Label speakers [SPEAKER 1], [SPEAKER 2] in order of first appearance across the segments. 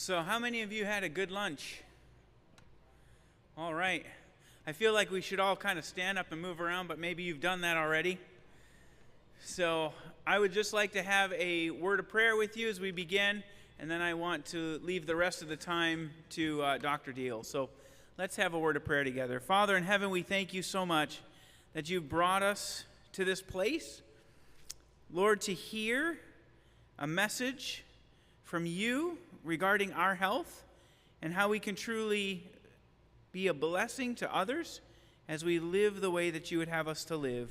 [SPEAKER 1] So how many of you had a good lunch? All right. I feel like we should all kind of stand up and move around, but maybe you've done that already. So I would just like to have a word of prayer with you as we begin, and then I want to leave the rest of the time to Dr. Deal. So let's have a word of prayer together. Father in heaven, we thank you so much that you've brought us to this place, Lord, to hear a message from you regarding our health and how we can truly be a blessing to others as we live the way that you would have us to live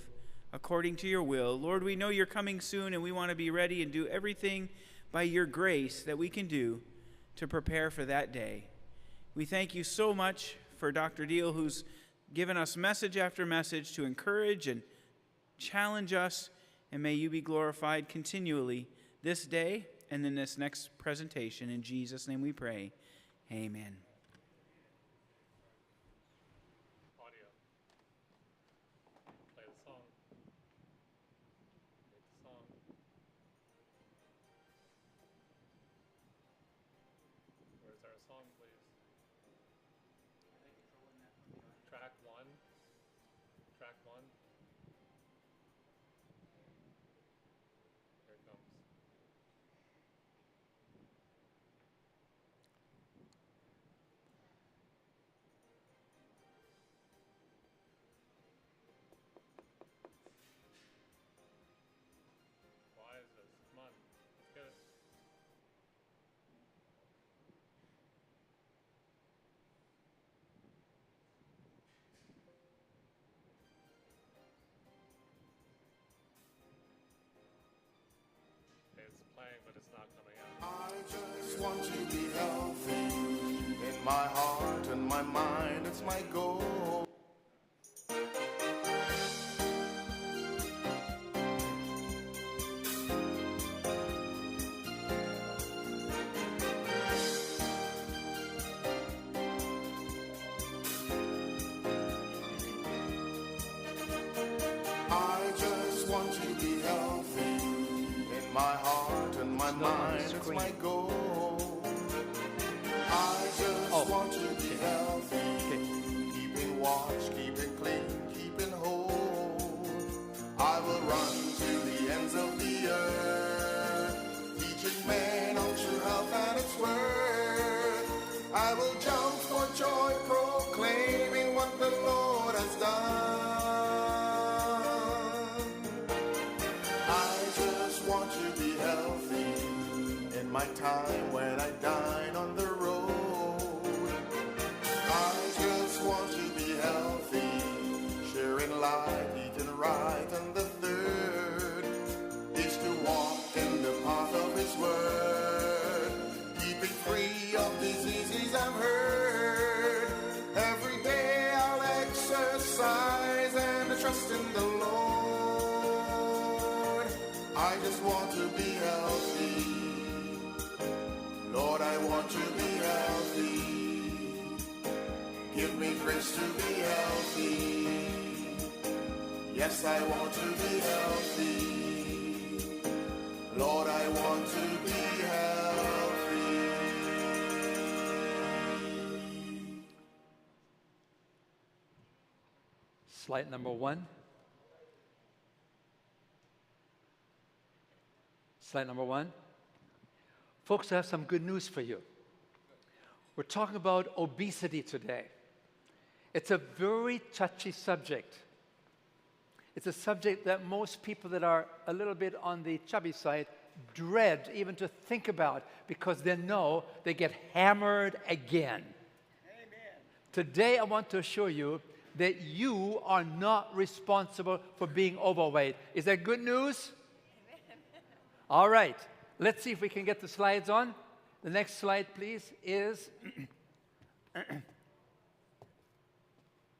[SPEAKER 1] according to your will. Lord, we know you're coming soon, and we want to be ready and do everything by your grace that we can do to prepare for that day. We thank you so much for Dr. Deal, who's given us message after message to encourage and challenge us, and may you be glorified continually this day and in this next presentation. In Jesus' name we pray. Amen.
[SPEAKER 2] Audio. Play the song. Make the song. Where's our song, please? Track one. Track one. Here it comes. Why is this? Come on. Let's get it. It's playing, but it's not coming out.
[SPEAKER 3] I just want to be healthy. In my heart and my mind, it's my goal. I just want to be healthy. In my heart and my mind, it's my goal. I just want to be healthy. Keeping watch, keeping clean, keeping whole. I will run to the ends of the earth, teaching men of true health and its worth. I will jump for joy, proclaiming what the Lord has done. I just want to be healthy in my time when I died on the road. I just want to be healthy, sharing life, eating right, and the third is to walk in the path of his word, keeping free of diseases I've heard. Every day I'll exercise and trust in the Lord. I just want to be healthy. Lord, I want to be healthy. Give me grace to be healthy. Yes, I want to be healthy. Lord, I want to be healthy.
[SPEAKER 4] Slide number one. Slide number one. Folks, I have some good news for you. We're talking about obesity today. It's a very touchy subject. It's a subject that most people that are a little bit on the chubby side dread even to think about because they know they get hammered again. Amen. Today, I want to assure you that you are not responsible for being overweight. Is that good news? Amen. All right. Let's see if we can get the slides on. The next slide, please, is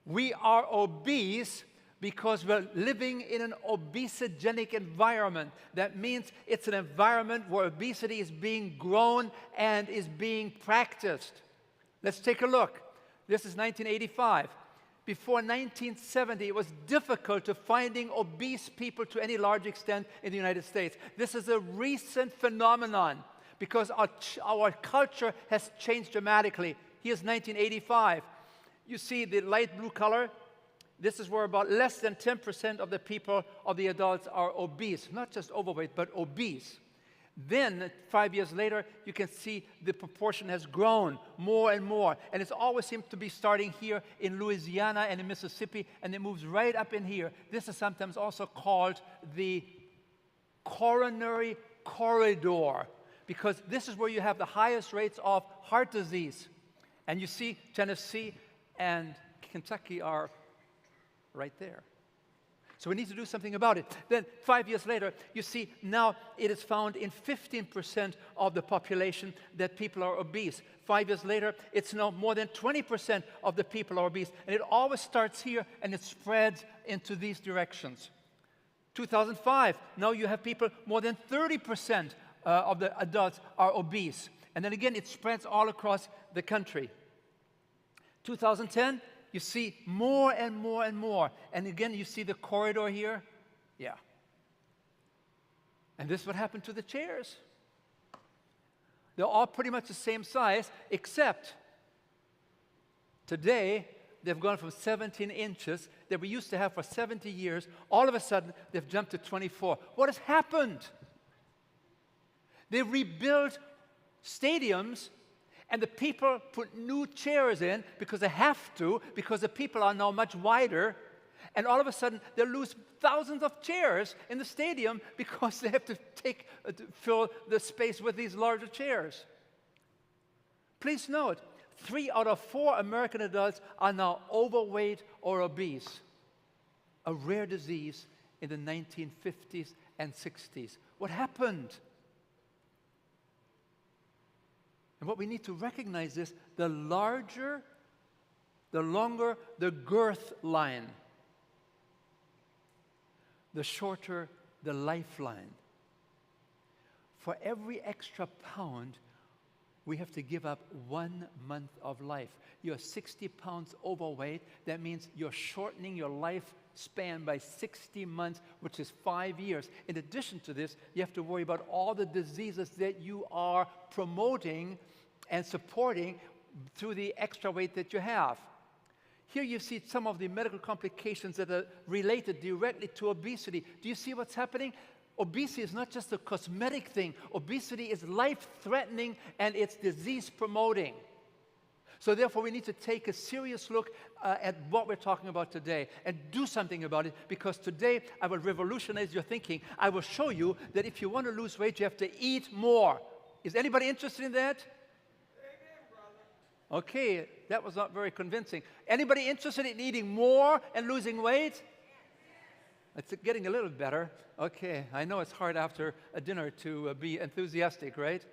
[SPEAKER 4] we are obese because we're living in an obesogenic environment. That means it's an environment where obesity is being grown and is being practiced. Let's take a look. This is 1985. Before 1970, it was difficult to finding obese people to any large extent in the United States. This is a recent phenomenon. because our culture has changed dramatically. Here's 1985. You see the light blue color? This is where about less than 10% of the people, of the adults, are obese. Not just overweight, but obese. Then, 5 years later, you can see the proportion has grown more and more. And it's always seemed to be starting here in Louisiana and in Mississippi, and it moves right up in here. This is sometimes also called the coronary corridor, because this is where you have the highest rates of heart disease. And you see Tennessee and Kentucky are right there. So we need to do something about it. Then 5 years later, you see now it is found in 15% of the population that people are obese. 5 years later, it's now more than 20% of the people are obese. And it always starts here and it spreads into these directions. 2005, now you have people, more than 30% of the adults are obese. And then again, it spreads all across the country. 2010, you see more and more and more. And again, you see the corridor here. Yeah. And this is what happened to the chairs. They're all pretty much the same size, except today, they've gone from 17 inches that we used to have for 70 years. All of a sudden, they've jumped to 24. What has happened? They rebuilt stadiums, and the people put new chairs in because they have to, because the people are now much wider. And all of a sudden, they lose thousands of chairs in the stadium because they have to fill the space with these larger chairs. Please note, 3 out of 4 American adults are now overweight or obese, a rare disease in the 1950s and 60s. What happened? And what we need to recognize is the longer the girth line, the shorter the lifeline. For every extra pound, we have to give up 1 month of life. You're 60 pounds overweight. That means you're shortening your lifespan by 60 months, which is 5 years. In addition to this, you have to worry about all the diseases that you are promoting and supporting through the extra weight that you have. Here you see some of the medical complications that are related directly to obesity. Do you see what's happening? Obesity is not just a cosmetic thing. Obesity is life-threatening and it's disease-promoting. So therefore, we need to take a serious look at what we're talking about today and do something about it, because today I will revolutionize your thinking. I will show you that if you want to lose weight, you have to eat more. Is anybody interested in that? Okay, that was not very convincing. Anybody interested in eating more and losing weight? It's getting a little better. Okay, I know it's hard after a dinner to be enthusiastic, right?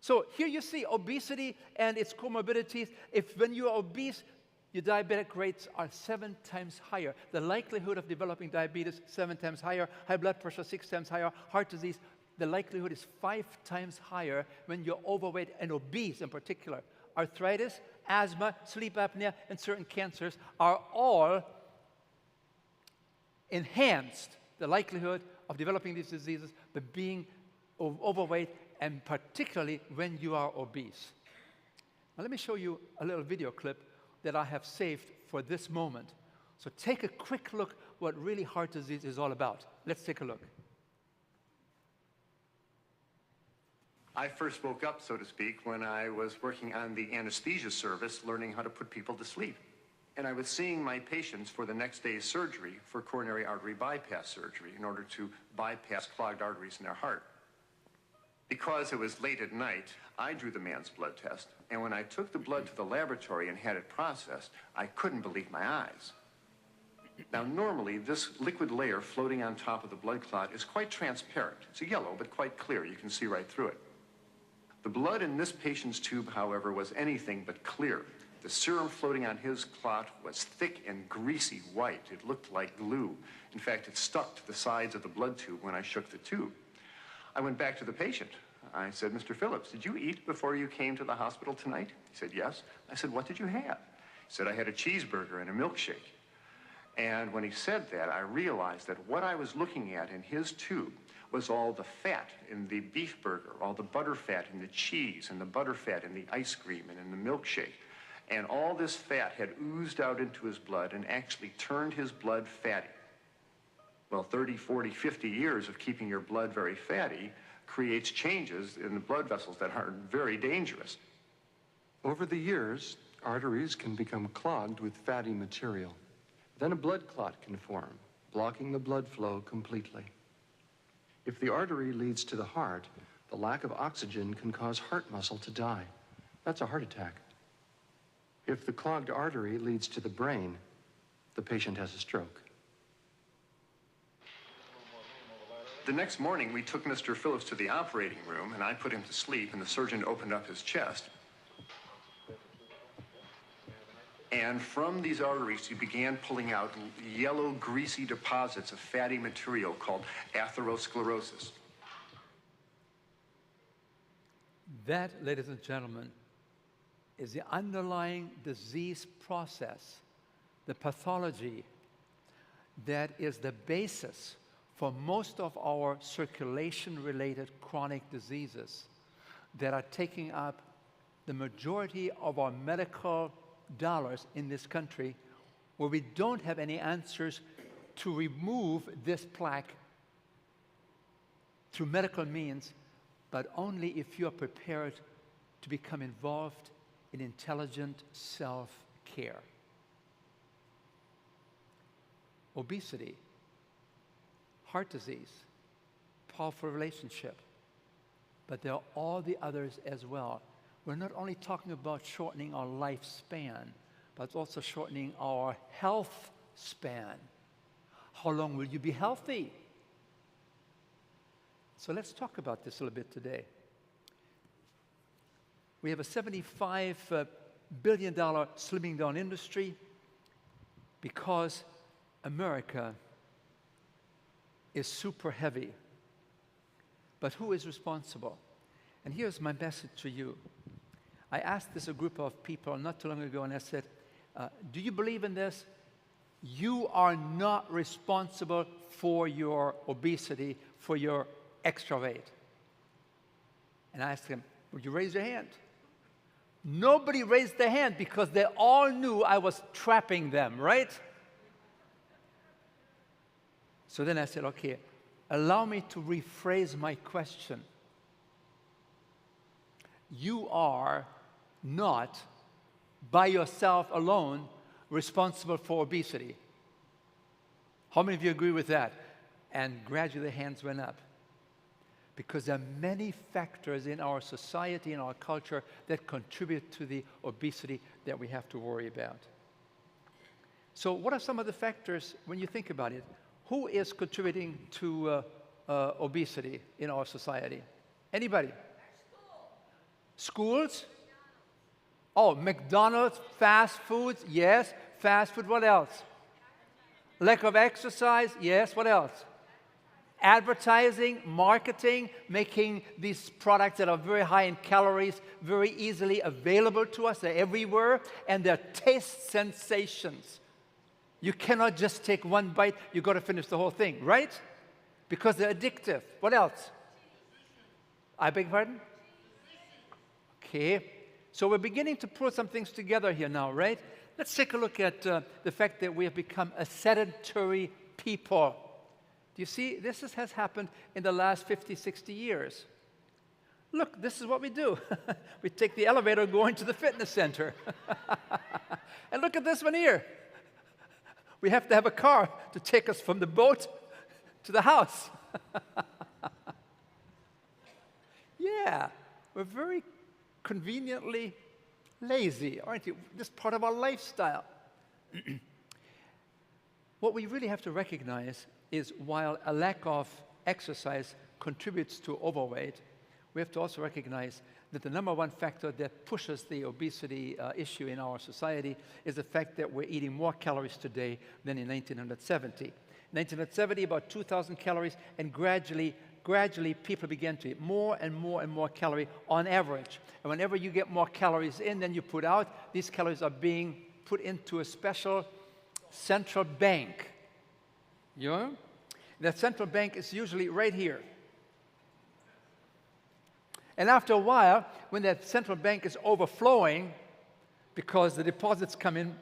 [SPEAKER 4] So here you see obesity and its comorbidities. When you are obese, your diabetic rates are 7 times higher. The likelihood of developing diabetes, 7 times higher. High blood pressure, 6 times higher. Heart disease, the likelihood is 5 times higher when you're overweight and obese in particular. Arthritis, asthma, sleep apnea, and certain cancers are all enhanced, the likelihood of developing these diseases by being overweight, and particularly when you are obese. Now let me show you a little video clip that I have saved for this moment. So take a quick look what really heart disease is all about. Let's take a look.
[SPEAKER 5] I first woke up, so to speak, when I was working on the anesthesia service, learning how to put people to sleep. And I was seeing my patients for the next day's surgery for coronary artery bypass surgery in order to bypass clogged arteries in their heart. Because it was late at night, I drew the man's blood test, and when I took the blood to the laboratory and had it processed, I couldn't believe my eyes. Now, normally, this liquid layer floating on top of the blood clot is quite transparent. It's a yellow, but quite clear. You can see right through it. The blood in this patient's tube, however, was anything but clear. The serum floating on his clot was thick and greasy white. It looked like glue. In fact, it stuck to the sides of the blood tube when I shook the tube. I went back to the patient. I said, "Mr. Phillips, did you eat before you came to the hospital tonight?" He said, "Yes." I said, "What did you have?" He said, "I had a cheeseburger and a milkshake." And when he said that, I realized that what I was looking at in his tube was all the fat in the beef burger, all the butter fat in the cheese, and the butter fat in the ice cream and in the milkshake. And all this fat had oozed out into his blood and actually turned his blood fatty. Well, 30, 40, 50 years of keeping your blood very fatty creates changes in the blood vessels that are very dangerous.
[SPEAKER 6] Over the years, arteries can become clogged with fatty material. Then a blood clot can form, blocking the blood flow completely. If the artery leads to the heart, the lack of oxygen can cause heart muscle to die. That's a heart attack. If the clogged artery leads to the brain, the patient has a stroke.
[SPEAKER 5] The next morning, we took Mr. Phillips to the operating room, and I put him to sleep, and the surgeon opened up his chest. And from these arteries, he began pulling out yellow, greasy deposits of fatty material called atherosclerosis.
[SPEAKER 4] That, ladies and gentlemen, is the underlying disease process, the pathology that is the basis for most of our circulation-related chronic diseases that are taking up the majority of our medical dollars in this country, where we don't have any answers to remove this plaque through medical means, but only if you are prepared to become involved in intelligent self-care. Obesity, heart disease, powerful relationship, but there are all the others as well. We're not only talking about shortening our lifespan, but also shortening our health span. How long will you be healthy? So let's talk about this a little bit today. We have a $75 billion slimming down industry because America is super heavy. But who is responsible? And here's my message to you. I asked this a group of people not too long ago, and I said, do you believe in this? You are not responsible for your obesity, for your extra weight. And I asked them, would you raise your hand? Nobody raised their hand because they all knew I was trapping them, right? So then I said, okay, allow me to rephrase my question. You are not, by yourself alone, responsible for obesity. How many of you agree with that? And gradually the hands went up. Because there are many factors in our society, in our culture, that contribute to the obesity that we have to worry about. So what are some of the factors when you think about it? Who is contributing to obesity in our society? Anybody? Schools? Oh, McDonald's, fast foods, yes. Fast food, what else? Lack of exercise, yes. What else? Advertising, marketing, making these products that are very high in calories very easily available to us. They're everywhere, and they're taste sensations. You cannot just take one bite, you've got to finish the whole thing, right? Because they're addictive. What else? I beg your pardon? Okay. So we're beginning to put some things together here now, right? Let's take a look at the fact that we have become a sedentary people. Do you see? This has happened in the last 50, 60 years. Look, this is what we do. We take the elevator and go into the fitness center. And look at this one here. We have to have a car to take us from the boat to the house. Yeah, we're very conveniently lazy, aren't you? This is part of our lifestyle. What we really have to recognize is while a lack of exercise contributes to overweight, we have to also recognize that the number one factor that pushes the obesity issue in our society is the fact that we're eating more calories today than in 1970. In 1970, about 2,000 calories, and gradually people began to eat more and more and more calories on average. And whenever you get more calories in than you put out, these calories are being put into a special central bank. Yeah? That central bank is usually right here. And after a while, when that central bank is overflowing, because the deposits come in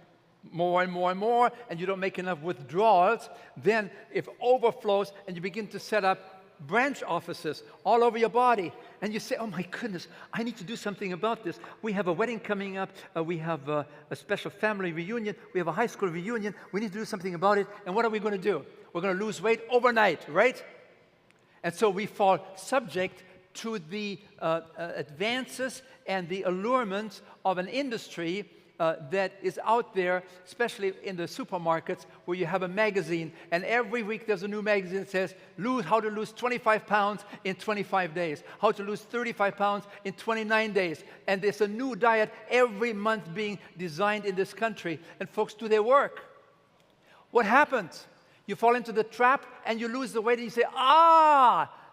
[SPEAKER 4] more and more and more, and you don't make enough withdrawals, then it overflows, and you begin to set up branch offices all over your body. And you say, oh my goodness, I need to do something about this. We have a wedding coming up. We have a special family reunion. We have a high school reunion. We need to do something about it. And what are we going to do? We're going to lose weight overnight, right? And so we fall subject to the advances and the allurements of an industry that is out there, especially in the supermarkets, where you have a magazine, and every week there's a new magazine that says, how to lose 25 pounds in 25 days, how to lose 35 pounds in 29 days. And there's a new diet every month being designed in this country, and folks do their work. What happens? You fall into the trap, and you lose the weight, and you say,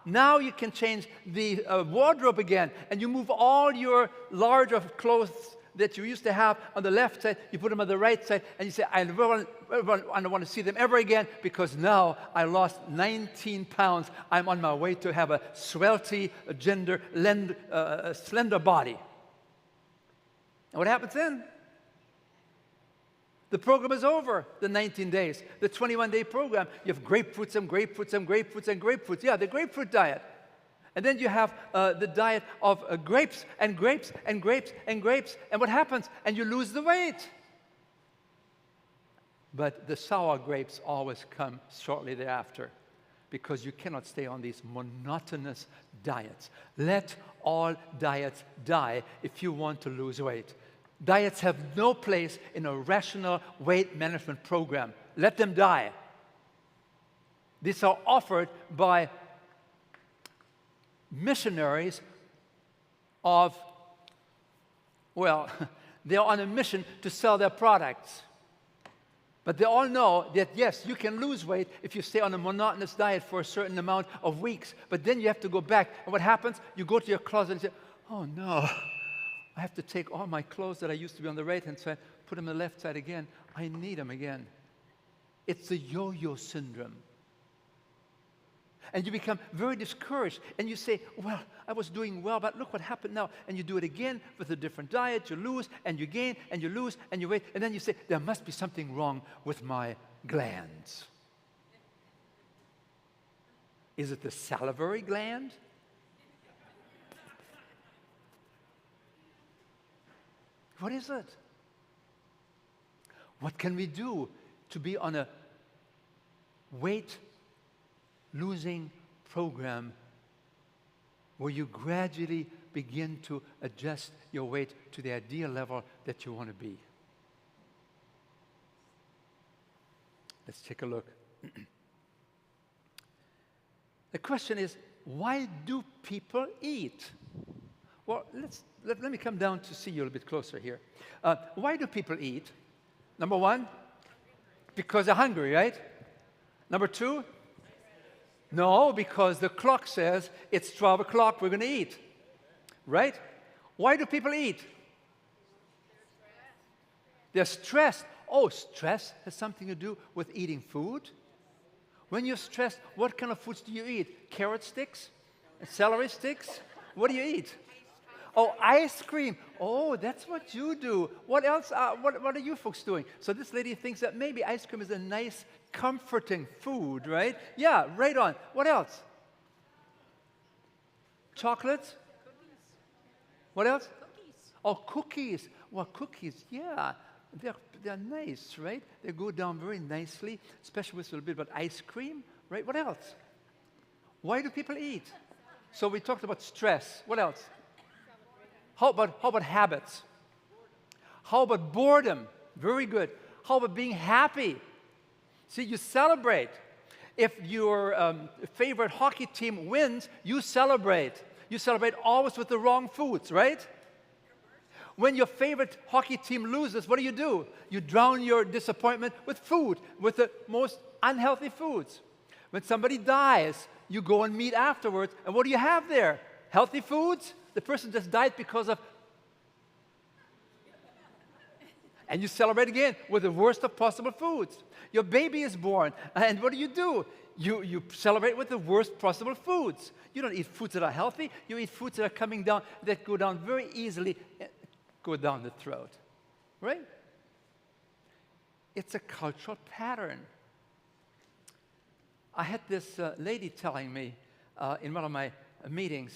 [SPEAKER 4] now you can change the wardrobe again, and you move all your larger clothes that you used to have on the left side, you put them on the right side, and you say, I don't want to see them ever again, because now I lost 19 pounds. I'm on my way to have a swelty, slender body. And what happens then? The program is over, the 19 days, the 21-day program. You have grapefruits and grapefruits and grapefruits and grapefruits. Yeah, the grapefruit diet. And then you have the diet of grapes and grapes and grapes and grapes. And what happens? And you lose the weight. But the sour grapes always come shortly thereafter, because you cannot stay on these monotonous diets. Let all diets die if you want to lose weight. Diets have no place in a rational weight management program. Let them die. These are offered by missionaries of, they're on a mission to sell their products. But they all know that, yes, you can lose weight if you stay on a monotonous diet for a certain amount of weeks. But then you have to go back. And what happens? You go to your closet and say, oh no, I have to take all my clothes that I used to be on the right-hand side, put them on the left side again. I need them again. It's the yo-yo syndrome. And you become very discouraged, and you say, well, I was doing well, but look what happened now. And you do it again with a different diet. You lose, and you gain, and you lose, and you wait. And then you say, there must be something wrong with my glands. Is it the salivary gland? What is it? What can we do to be on a weight-losing program where you gradually begin to adjust your weight to the ideal level that you want to be? Let's take a look. The question is, why do people eat? Well, let me come down to see you a little bit closer here. Why do people eat? Number one, because they're hungry, right? Number two, no, because the clock says it's 12 o'clock, we're going to eat, right? Why do people eat? They're stressed. Oh, stress has something to do with eating food? When you're stressed, what kind of foods do you eat? Carrot sticks? Celery sticks? What do you eat? Oh, ice cream. Oh, that's what you do. What else? What are you folks doing? So this lady thinks that maybe ice cream is a nice, comforting food, right? Yeah, right on. What else? Chocolates? What else? Cookies. Oh, cookies. Well, cookies, yeah. They're nice, right? They go down very nicely, especially with a little bit of ice cream, right? What else? Why do people eat? So we talked about stress. What else? How about habits? How about boredom? Very good. How about being happy? See, you celebrate. If your favorite hockey team wins, you celebrate. You celebrate always with the wrong foods, right? When your favorite hockey team loses, what do? You drown your disappointment with food, with the most unhealthy foods. When somebody dies, you go and meet afterwards, and what do you have there? Healthy foods? The person just died because of... And you celebrate again with the worst of possible foods. Your baby is born, and what do? You celebrate with the worst possible foods. You don't eat foods that are healthy. You eat foods that are coming down, that go down very easily, go down the throat. Right? It's a cultural pattern. I had this lady telling me in one of my meetings,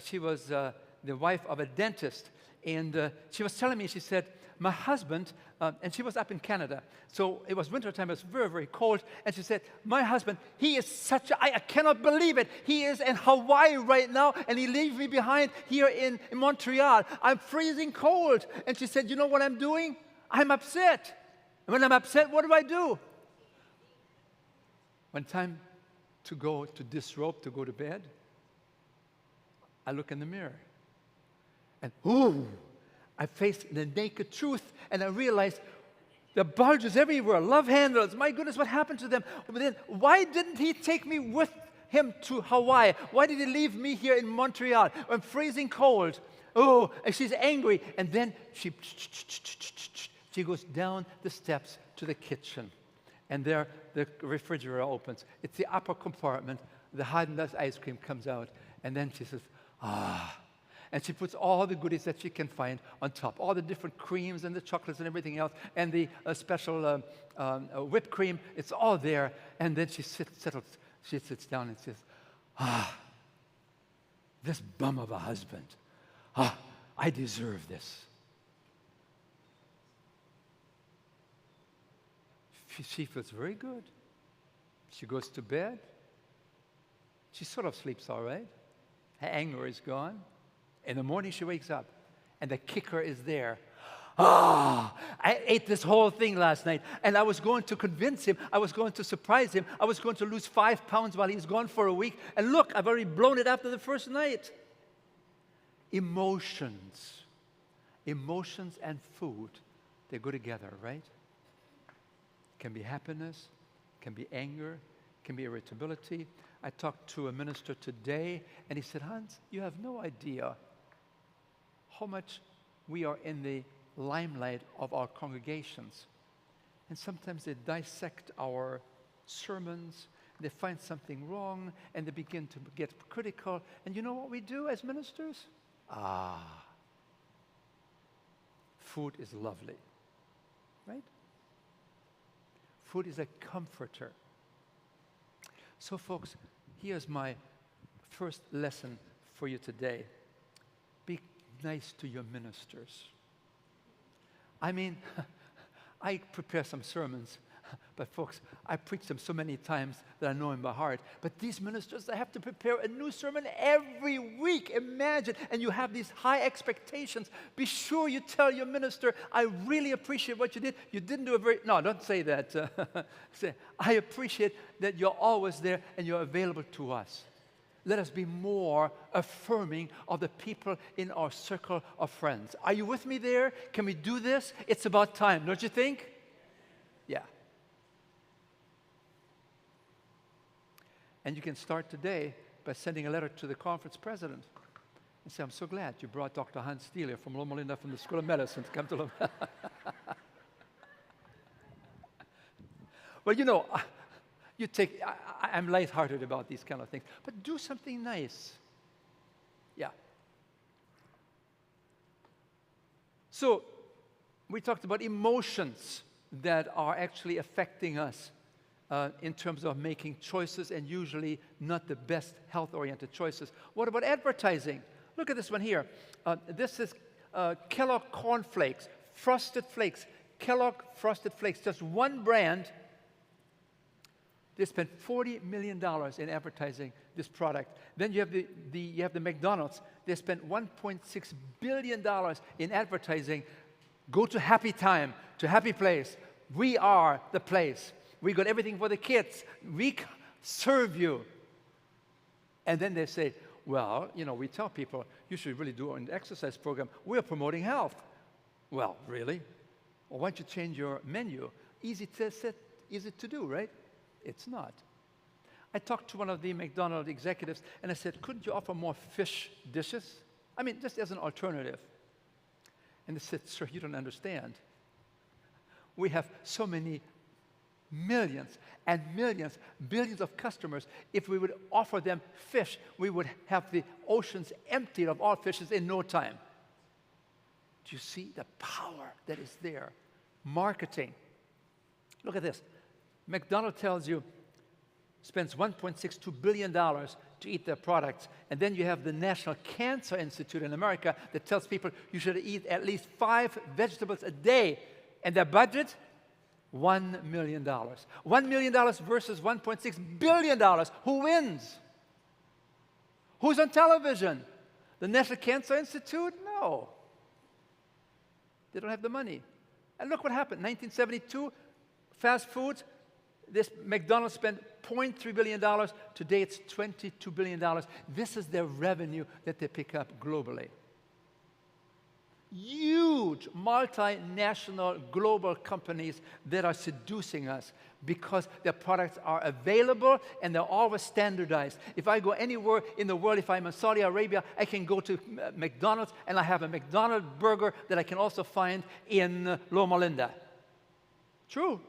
[SPEAKER 4] she was the wife of a dentist, and she was telling me, she said, my husband, and she was up in Canada, so it was wintertime, it was very, very cold, and she said, my husband, he is such a, I cannot believe it, he is in Hawaii right now, and he leaves me behind here in Montreal. I'm freezing cold. And she said, you know what I'm doing? I'm upset. And when I'm upset, what do? When time to go to disrobe, to go to bed, I look in the mirror, and ooh, I face the naked truth, and I realize the bulges everywhere, love handles. My goodness, what happened to them? But then, why didn't he take me with him to Hawaii? Why did he leave me here in Montreal? I'm freezing cold. Oh, and she's angry. And then she goes down the steps to the kitchen. And there, the refrigerator opens. It's the upper compartment. The Haagen-Dazs ice cream comes out. And then she says, ah. And she puts all the goodies that she can find on top, all the different creams and the chocolates and everything else, and the special whipped cream. It's all there. And then she sits down and says, ah, this bum of a husband. Ah, I deserve this. She feels very good. She goes to bed. She sort of sleeps all right. Her anger is gone. In the morning, she wakes up, and the kicker is there. Ah, I ate this whole thing last night, and I was going to convince him. I was going to surprise him. I was going to lose 5 pounds while he's gone for a week. And look, I've already blown it after the first night. Emotions and food, they go together, right? Can be happiness, can be anger, can be irritability. I talked to a minister today, and he said, Hans, you have no idea how much we are in the limelight of our congregations. And sometimes they dissect our sermons, they find something wrong, and they begin to get critical. And you know what we do as ministers? Food is lovely, right? Food is a comforter. So folks, here's my first lesson for you today. Be nice to your ministers. I mean, I prepare some sermons, but folks, I preach them so many times that I know in by heart. But these ministers, they have to prepare a new sermon every week. Imagine, and you have these high expectations. Be sure you tell your minister, I really appreciate what you did. You didn't do a very, no, don't say that. Say, I appreciate that you're always there and you're available to us. Let us be more affirming of the people in our circle of friends. Are you with me there? Can we do this? It's about time, don't you think? Yeah. And you can start today by sending a letter to the conference president and say, I'm so glad you brought Dr. Hans Steele from Loma Linda from the School of Medicine to come to Loma. Well, you know, I'm lighthearted about these kind of things, but do something nice. Yeah. So, we talked about emotions that are actually affecting us in terms of making choices, and usually not the best health-oriented choices. What about advertising? Look at this one here. This is Kellogg Corn Flakes, Frosted Flakes. Kellogg Frosted Flakes, just one brand. They spent $40 million in advertising this product. Then you have the McDonald's. They spent $1.6 billion in advertising. Go to Happy Time, to Happy Place. We are the place. We got everything for the kids. We serve you. And then they say, well, you know, we tell people, you should really do an exercise program. We're promoting health. Well, really? Well, why don't you change your menu? Easy to do, right? It's not. I talked to one of the McDonald's executives, and I said, couldn't you offer more fish dishes? I mean, just as an alternative. And they said, sir, you don't understand. We have so many millions and millions, billions of customers. If we would offer them fish, we would have the oceans emptied of all fishes in no time. Do you see the power that is there? Marketing. Look at this. McDonald's tells you, spends $1.62 billion to eat their products. And then you have the National Cancer Institute in America that tells people you should eat at least 5 vegetables a day. And their budget? $1 million. $1 million versus $1.6 billion. Who wins? Who's on television? The National Cancer Institute? No. They don't have the money. And look what happened. 1972, fast foods, this McDonald's spent $0.3 billion. Today it's $22 billion. This is their revenue that they pick up globally. Huge multinational global companies that are seducing us because their products are available and they're always standardized. If I go anywhere in the world, if I'm in Saudi Arabia, I can go to McDonald's and I have a McDonald's burger that I can also find in Loma Linda. True.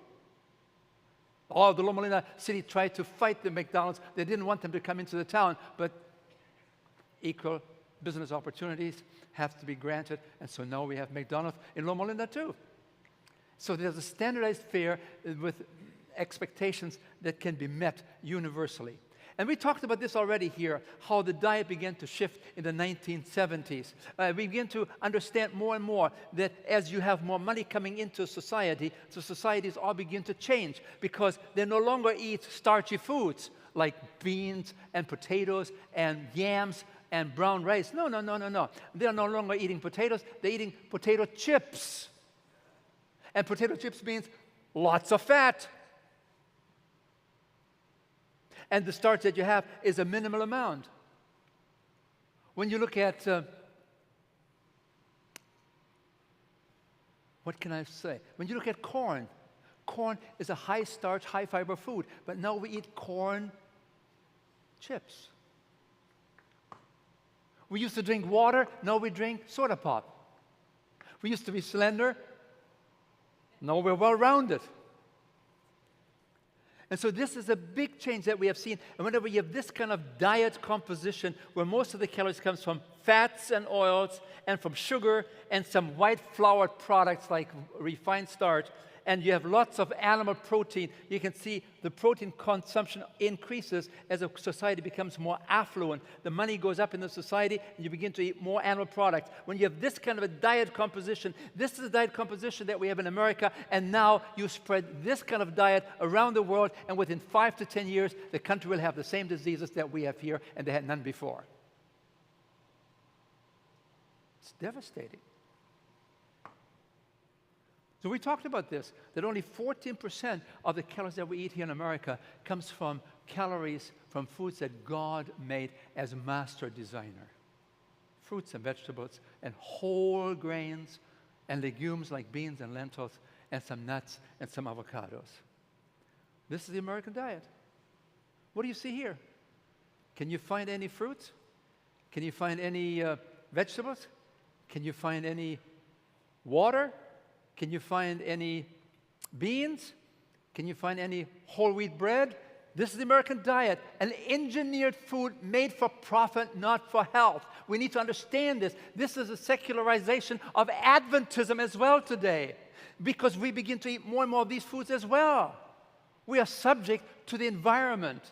[SPEAKER 4] All the Loma Linda city tried to fight the McDonald's. They didn't want them to come into the town, but equal business opportunities have to be granted, and so now we have McDonald's in Loma Linda too. So there's a standardized fare with expectations that can be met universally. And we talked about this already here, how the diet began to shift in the 1970s. We begin to understand more and more that as you have more money coming into society, so societies all begin to change because they no longer eat starchy foods like beans and potatoes and yams and brown rice. No. They are no longer eating potatoes. They're eating potato chips. And potato chips means lots of fat. And the starch that you have is a minimal amount. When you look at, what can I say? When you look at corn, corn is a high starch, high fiber food. But now we eat corn chips. We used to drink water, now we drink soda pop. We used to be slender, now we're well-rounded. And so this is a big change that we have seen. And whenever you have this kind of diet composition, where most of the calories comes from fats and oils, and from sugar, and some white floured products like refined starch, and you have lots of animal protein, you can see the protein consumption increases as a society becomes more affluent. The money goes up in the society, and you begin to eat more animal products. When you have this kind of a diet composition, this is the diet composition that we have in America, and now you spread this kind of diet around the world, and within 5 to 10 years, the country will have the same diseases that we have here, and they had none before. It's devastating. So we talked about this, that only 14% of the calories that we eat here in America comes from calories from foods that God made as master designer. Fruits and vegetables and whole grains and legumes like beans and lentils and some nuts and some avocados. This is the American diet. What do you see here? Can you find any fruits? Can you find any vegetables? Can you find any water? Can you find any beans? Can you find any whole wheat bread? This is the American diet, an engineered food made for profit, not for health. We need to understand this. This is a secularization of Adventism as well today, because we begin to eat more and more of these foods as well. We are subject to the environment.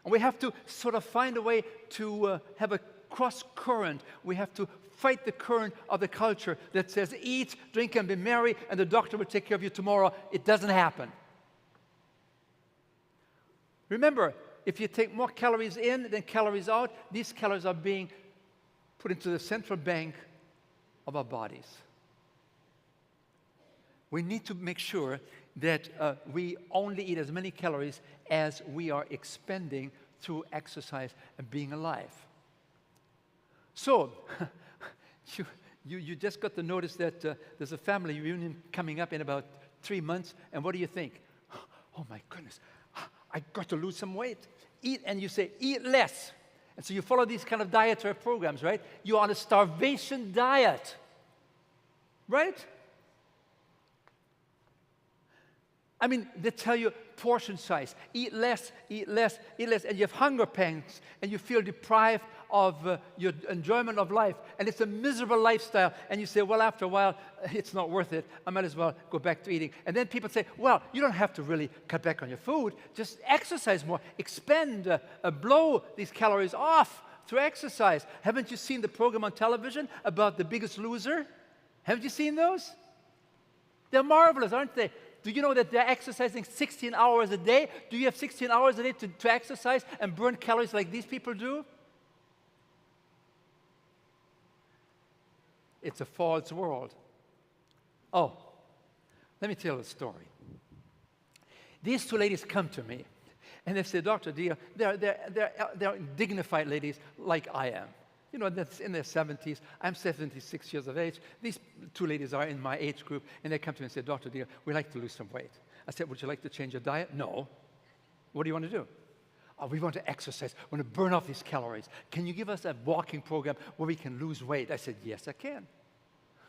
[SPEAKER 4] And we have to sort of find a way to have a cross current. We have to fight the current of the culture that says eat, drink, and be merry, and the doctor will take care of you tomorrow. It doesn't happen. Remember, if you take more calories in than calories out, these calories are being put into the central bank of our bodies. We need to make sure that we only eat as many calories as we are expending through exercise and being alive. So, you just got the notice that there's a family reunion coming up in about 3 months, and what do you think? Oh my goodness, I got to lose some weight. Eat, and you say, eat less. And so you follow these kind of dietary programs, right? You're on a starvation diet, right? I mean, they tell you portion size, eat less, eat less, eat less, and you have hunger pangs, and you feel deprived of your enjoyment of life, and it's a miserable lifestyle, and you say, well, after a while, it's not worth it. I might as well go back to eating. And then people say, well, you don't have to really cut back on your food. Just exercise more. Expend, blow these calories off through exercise. Haven't you seen the program on television about The Biggest Loser? Haven't you seen those? They're marvelous, aren't they? Do you know that they're exercising 16 hours a day? Do you have 16 hours a day to exercise and burn calories like these people do? It's a false world. Oh, let me tell you a story. These two ladies come to me, and they say, Dr. Deere, they're dignified ladies like I am. You know, that's in their 70s. I'm 76 years of age. These two ladies are in my age group, and they come to me and say, Dr. Deere, we'd like to lose some weight. I said, would you like to change your diet? No. What do you want to do? Oh, we want to exercise. We want to burn off these calories. Can you give us a walking program where we can lose weight? I said, yes, I can.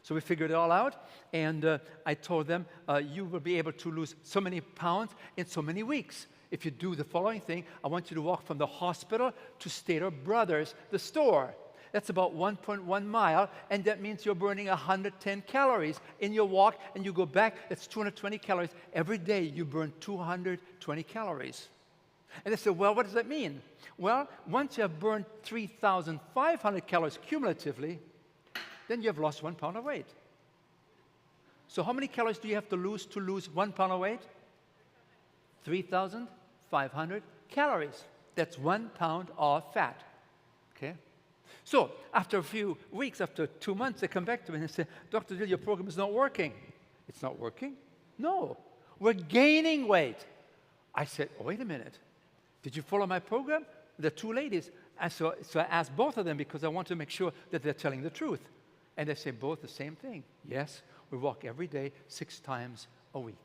[SPEAKER 4] So we figured it all out, and I told them, you will be able to lose so many pounds in so many weeks. If you do the following thing, I want you to walk from the hospital to Stater Brothers, the store. That's about 1.1 mile, and that means you're burning 110 calories in your walk, and you go back, that's 220 calories. Every day you burn 220 calories. And they said, well, what does that mean? Well, once you have burned 3,500 calories cumulatively, then you have lost 1 pound of weight. So how many calories do you have to lose 1 pound of weight? 3,500 calories. That's 1 pound of fat. Okay? So after a few weeks, after 2 months, they come back to me and say, Dr. Dill, your program is not working. It's not working? No. We're gaining weight. I said, oh, wait a minute. Did you follow my program? The two ladies. And so I asked both of them because I want to make sure that they're telling the truth. And they say both the same thing. Yes, we walk every day 6 times a week.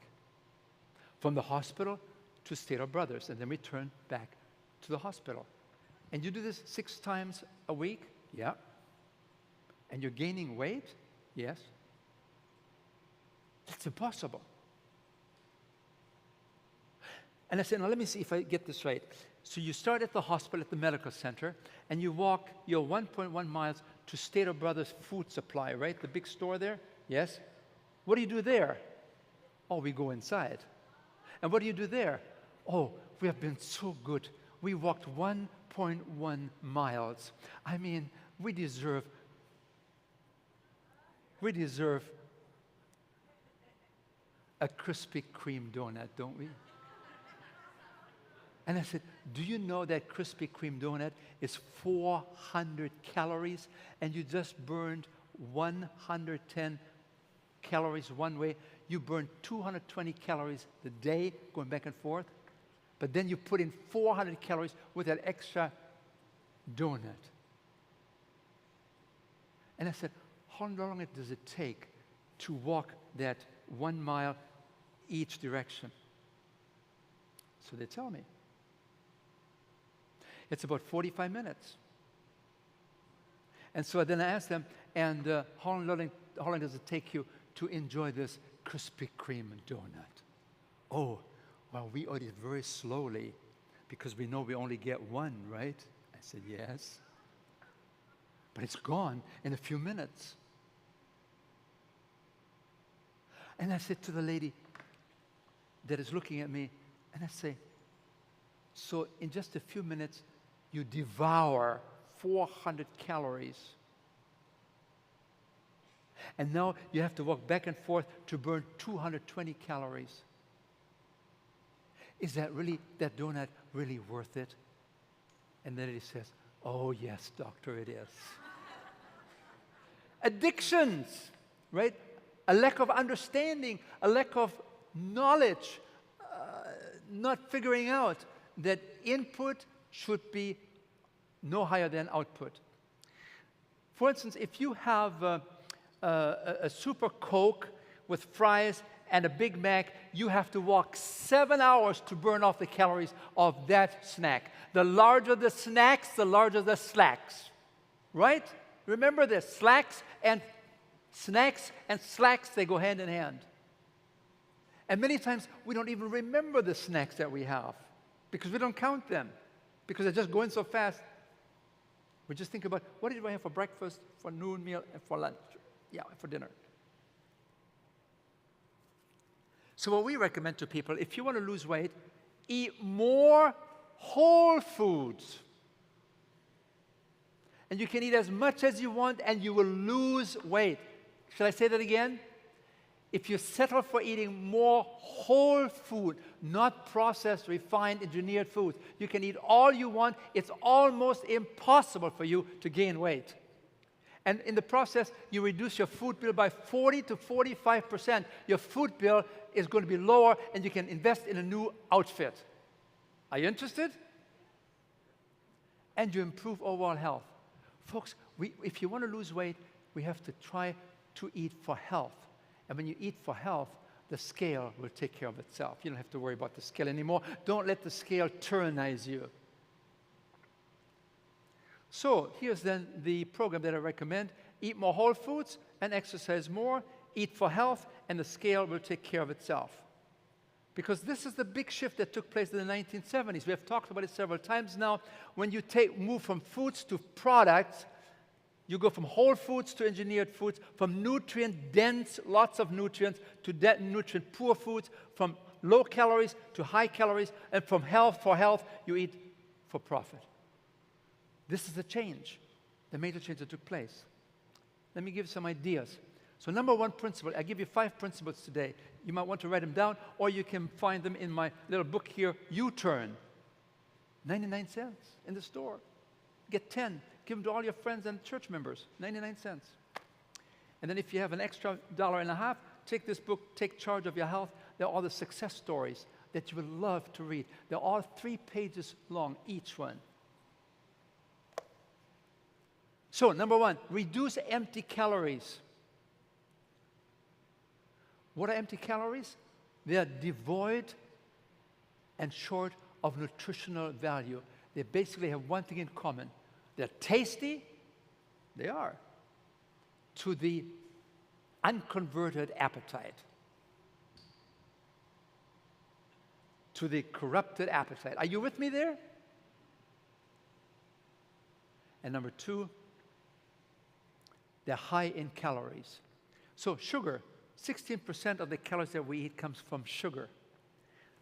[SPEAKER 4] From the hospital to Stater Brothers, and then we turn back to the hospital. And you do this 6 times a week? Yeah. And you're gaining weight? Yes. That's impossible. And I said, now let me see if I get this right. So you start at the hospital, at the medical center, and you walk your 1.1 miles to Stater Brothers Food Supply, right? The big store there? Yes. What do you do there? Oh, we go inside. And what do you do there? Oh, we have been so good. We walked 1.1 miles. I mean, we deserve a Krispy Kreme donut, don't we? And I said, do you know that Krispy Kreme donut is 400 calories, and you just burned 110 calories one way? You burn 220 calories a day going back and forth, but then you put in 400 calories with that extra donut. And I said, how long does it take to walk that 1 mile each direction? So they tell me. It's about 45 minutes. And so then I asked them, and how long does it take you to enjoy this Krispy Kreme donut? Oh, well, we eat it very slowly because we know we only get one, right? I said, yes. But it's gone in a few minutes. And I said to the lady that is looking at me, and I say, so in just a few minutes, you devour 400 calories. And now you have to walk back and forth to burn 220 calories. Is that donut really worth it? And then he says, oh, yes, doctor, it is. Addictions, right? A lack of understanding, a lack of knowledge, not figuring out that input should be no higher than output. For instance, if you have a Super Coke with fries and a Big Mac, you have to walk 7 hours to burn off the calories of that snack. The larger the snacks, the larger the slacks. Right? Remember this, snacks and slacks, they go hand in hand. And many times we don't even remember the snacks that we have because we don't count them, because they're just going so fast. We just think about, what did I have for breakfast, for noon meal, and for lunch? Yeah, for dinner. So what we recommend to people, if you want to lose weight, eat more whole foods. And you can eat as much as you want and you will lose weight. Shall I say that again? If you settle for eating more whole food, not processed, refined, engineered foods, you can eat all you want. It's almost impossible for you to gain weight. And in the process, you reduce your food bill by 40 to 45%. Your food bill is going to be lower, and you can invest in a new outfit. Are you interested? And you improve overall health. Folks, if you want to lose weight, we have to try to eat for health. And when you eat for health, the scale will take care of itself. You don't have to worry about the scale anymore. Don't let the scale tyrannize you. So here's then the program that I recommend. Eat more whole foods and exercise more. Eat for health, and the scale will take care of itself. Because this is the big shift that took place in the 1970s. We have talked about it several times now. When you move from foods to products, you go from whole foods to engineered foods, from nutrient-dense, lots of nutrients, to nutrient-poor foods, from low calories to high calories, and from health for health, you eat for profit. This is the change, the major change that took place. Let me give you some ideas. So number one principle, I give you 5 principles today. You might want to write them down, or you can find them in my little book here, U-Turn. 99 cents in the store. Get 10. Give them to all your friends and church members. 99 cents. And then if you have an extra $1.50, take this book, Take Charge of Your Health. They're all the success stories that you would love to read. They're all 3 pages long, each one. So, number 1, reduce empty calories. What are empty calories? They are devoid and short of nutritional value. They basically have one thing in common. They're tasty, they are, to the unconverted appetite, to the corrupted appetite. Are you with me there? And number 2, they're high in calories. So sugar, 16% of the calories that we eat comes from sugar.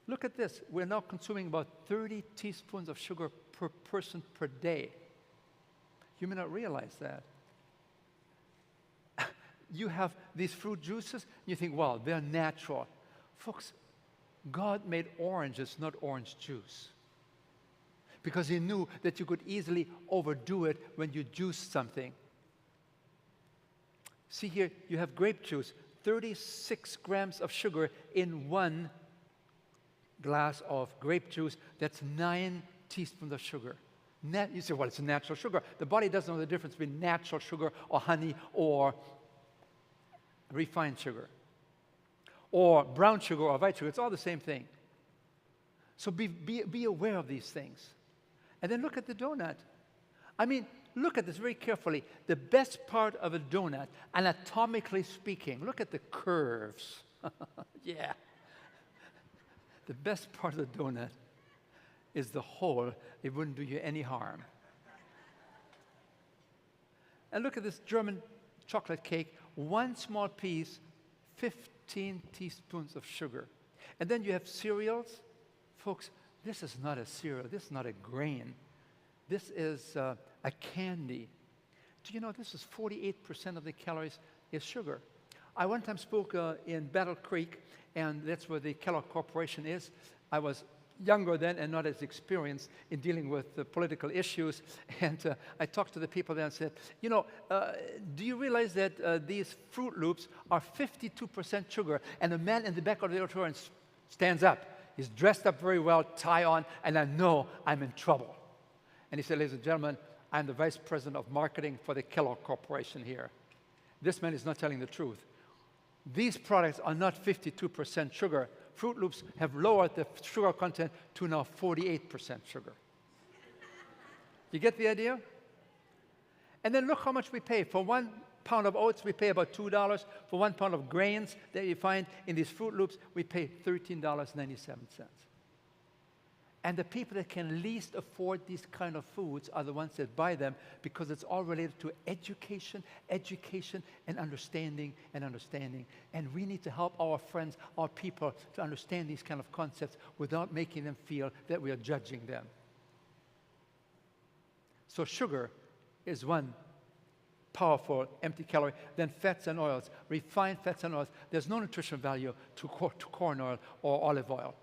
[SPEAKER 4] Look at this. We're now consuming about 30 teaspoons of sugar per person per day. You may not realize that. You have these fruit juices, you think, well, they're natural. Folks, God made oranges, not orange juice. Because He knew that you could easily overdo it when you juice something. See here, you have grape juice, 36 grams of sugar in 1 glass of grape juice. That's 9 teaspoons of sugar. You say, well, it's a natural sugar. The body doesn't know the difference between natural sugar or honey or refined sugar or brown sugar or white sugar. It's all the same thing. So be aware of these things. And then look at the donut. I mean, look at this very carefully. The best part of a donut, anatomically speaking, look at the curves. Yeah. The best part of the donut is the hole. It wouldn't do you any harm. And look at this German chocolate cake. 1 small piece, 15 teaspoons of sugar. And then you have cereals. Folks, this is not a cereal. This is not a grain. This is a candy. Do you know this is 48% of the calories is sugar? I one time spoke in Battle Creek, and that's where the Kellogg Corporation is. I was younger then and not as experienced in dealing with political issues. And I talked to the people there and said, you know, do you realize that these Fruit Loops are 52% sugar? And the man in the back of the auditorium stands up. He's dressed up very well, tie on, and I know I'm in trouble. And he said, ladies and gentlemen, I'm the vice president of marketing for the Kellogg Corporation here. This man is not telling the truth. These products are not 52% sugar. Fruit Loops have lowered the sugar content to now 48% sugar. You get the idea? And then look how much we pay. For 1 pound of oats, we pay about $2. For 1 pound of grains that you find in these Fruit Loops, we pay $13.97. And the people that can least afford these kind of foods are the ones that buy them, because it's all related to education, and understanding. And we need to help our friends, our people, to understand these kind of concepts without making them feel that we are judging them. So sugar is one powerful empty calorie. Then fats and oils, refined fats and oils. There's no nutritional value to corn oil or olive oil.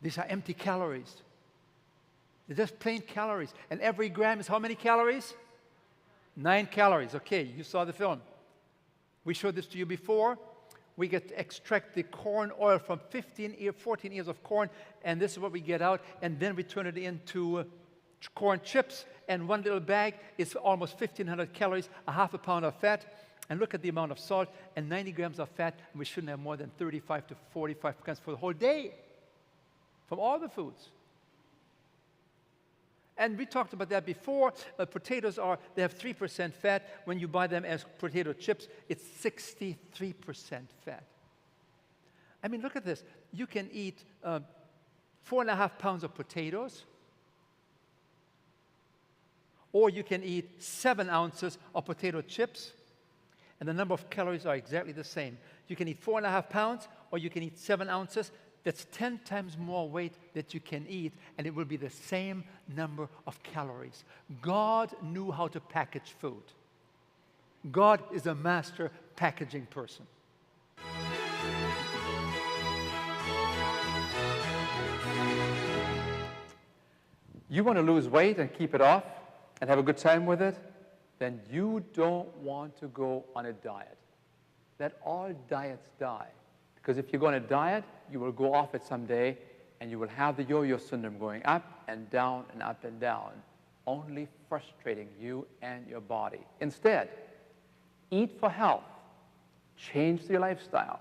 [SPEAKER 4] These are empty calories. They're just plain calories. And every gram is how many calories? 9 calories. Okay, you saw the film. We showed this to you before. We get to extract the corn oil from 14 ears of corn, and this is what we get out, and then we turn it into corn chips, and one little bag is almost 1,500 calories, a half a pound of fat, and look at the amount of salt, and 90 grams of fat, and we shouldn't have more than 35 to 45 grams for the whole day from all the foods. And we talked about that before. Potatoes they have 3% fat. When you buy them as potato chips, it's 63% fat. I mean, look at this. You can eat 4.5 pounds of potatoes, or you can eat 7 ounces of potato chips, and the number of calories are exactly the same. You can eat 4.5 pounds, or you can eat 7 ounces. That's 10 times more weight that you can eat, and it will be the same number of calories. God knew how to package food. God is a master packaging person. You want to lose weight and keep it off and have a good time with it? Then you don't want to go on a diet. Let all diets die. Because if you go on a diet, you will go off it someday, and you will have the yo-yo syndrome going up and down and up and down, only frustrating you and your body. Instead, eat for health, change your lifestyle,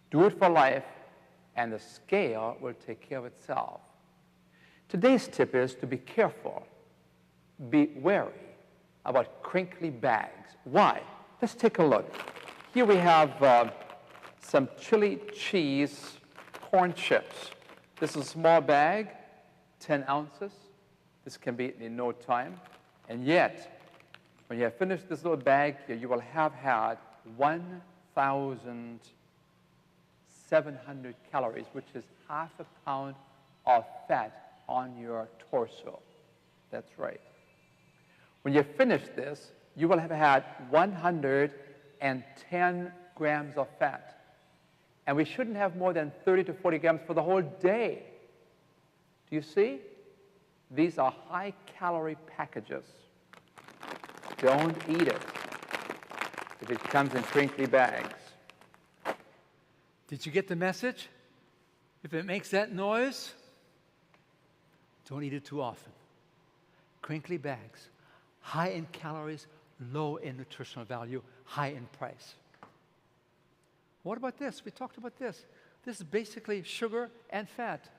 [SPEAKER 4] do it for life, and the scale will take care of itself. Today's tip is to be careful, be wary about crinkly bags. Why? Let's take a look. Here we have some chili cheese corn chips. This is a small bag, 10 ounces. This can be eaten in no time. And yet, when you have finished this little bag here, you will have had 1,700 calories, which is half a pound of fat on your torso. That's right. When you finish this, you will have had 110 grams of fat. And we shouldn't have more than 30 to 40 grams for the whole day. Do you see? These are high-calorie packages. Don't eat it if it comes in crinkly bags. Did you get the message? If it makes that noise, don't eat it too often. Crinkly bags, high in calories, low in nutritional value, high in price. What about this? We talked about this. This is basically sugar and fat.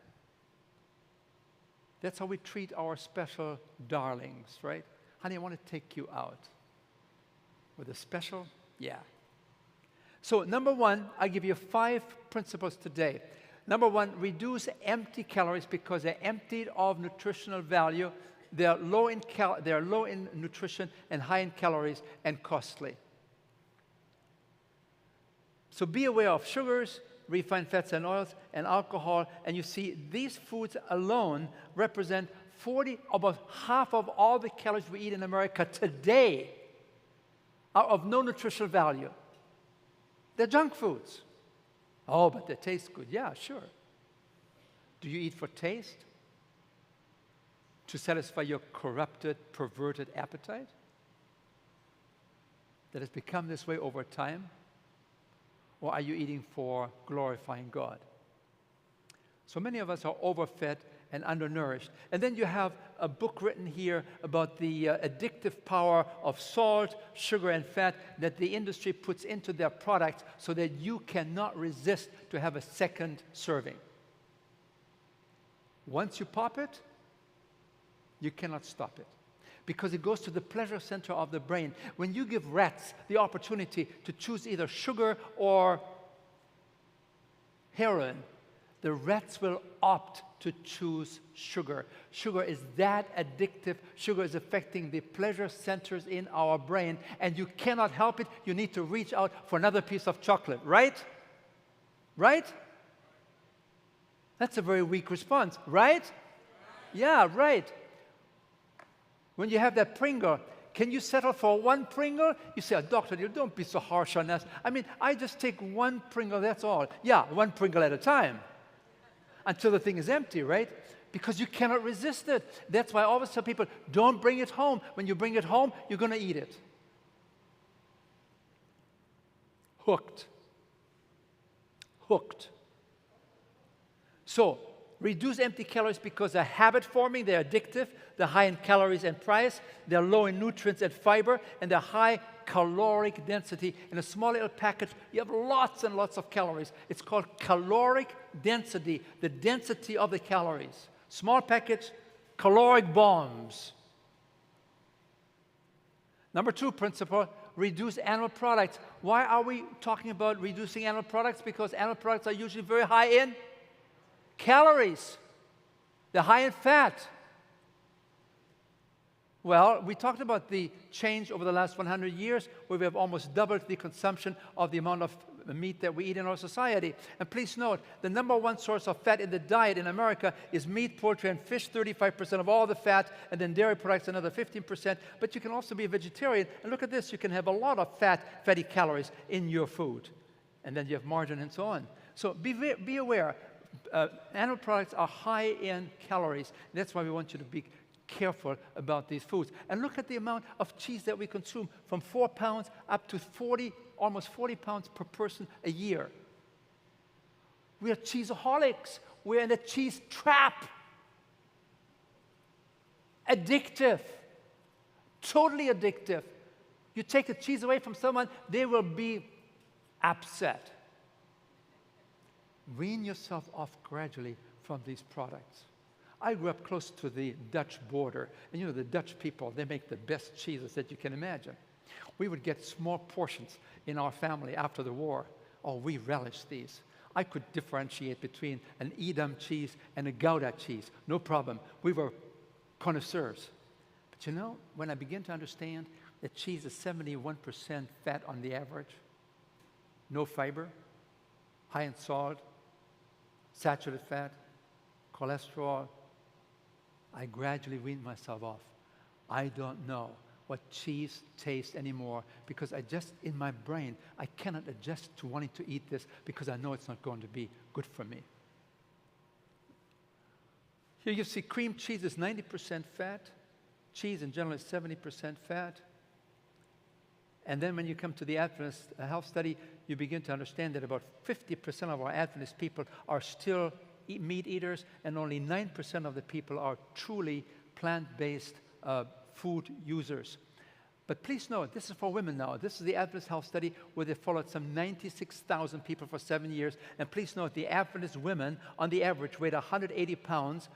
[SPEAKER 4] That's how we treat our special darlings, right? Honey, I want to take you out. With a special? Yeah. So number one, I give you 5 principles today. Number one, reduce empty calories because they're emptied of nutritional value. They're low in nutrition and high in calories and costly. So be aware of sugars, refined fats and oils, and alcohol. And you see, these foods alone represent about half of all the calories we eat in America today are of no nutritional value. They're junk foods. Oh, but they taste good. Yeah, sure. Do you eat for taste? To satisfy your corrupted, perverted appetite? That has become this way over time? Or are you eating for glorifying God? So many of us are overfed and undernourished. And then you have a book written here about the addictive power of salt, sugar, and fat that the industry puts into their products so that you cannot resist to have a second serving. Once you pop it, you cannot stop it. because it goes to the pleasure center of the brain. When you give rats the opportunity to choose either sugar or heroin, the rats will opt to choose sugar. Sugar is that addictive. Sugar is affecting the pleasure centers in our brain, and you cannot help it. You need to reach out for another piece of chocolate, right? Right? That's a very weak response, right? Yeah, right. When you have that Pringle, can you settle for one Pringle? You say, doctor, you don't be so harsh on us. I mean, I just take one Pringle, that's all. Yeah, one Pringle at a time. Until the thing is empty, right? Because you cannot resist it. That's why I always tell people, don't bring it home. When you bring it home, you're going to eat it. Hooked. Hooked. So, reduce empty calories because they're habit-forming, they're addictive, they're high in calories and price, they're low in nutrients and fiber, and they're high caloric density. In a small little package, you have lots and lots of calories. It's called caloric density, the density of the calories. Small package, caloric bombs. Number 2 principle, reduce animal products. Why are we talking about reducing animal products? Because animal products are usually very high in calories. They're high in fat. Well, we talked about the change over the last 100 years where we have almost doubled the consumption of the amount of meat that we eat in our society. And please note, the number one source of fat in the diet in America is meat, poultry, and fish, 35% of all the fat, and then dairy products, another 15%. But you can also be a vegetarian. And look at this, you can have a lot of fatty calories in your food. And then you have margarine and so on. So be aware, animal products are high in calories. That's why we want you to be careful about these foods. And look at the amount of cheese that we consume, from 4 pounds up to 40, almost 40 pounds per person a year. We are cheeseaholics. We're in a cheese trap. Addictive. Totally addictive. You take the cheese away from someone, they will be upset. Wean yourself off gradually from these products. I grew up close to the Dutch border, and you know, the Dutch people, they make the best cheeses that you can imagine. We would get small portions in our family after the war. Oh, we relished these. I could differentiate between an Edam cheese and a Gouda cheese, no problem. We were connoisseurs. But you know, when I began to understand that cheese is 71% fat on the average, no fiber, high in salt, saturated fat, cholesterol, I gradually weaned myself off. I don't know what cheese tastes anymore because in my brain, I cannot adjust to wanting to eat this because I know it's not going to be good for me. Here you see cream cheese is 90% fat. Cheese in general is 70% fat. And then when you come to the Adventist health study, you begin to understand that about 50% of our Adventist people are still meat eaters, and only 9% of the people are truly plant-based food users. But please note, this is for women now. This is the Adventist Health Study where they followed some 96,000 people for 7 years. And please note, the Adventist women, on the average, weighed 180 pounds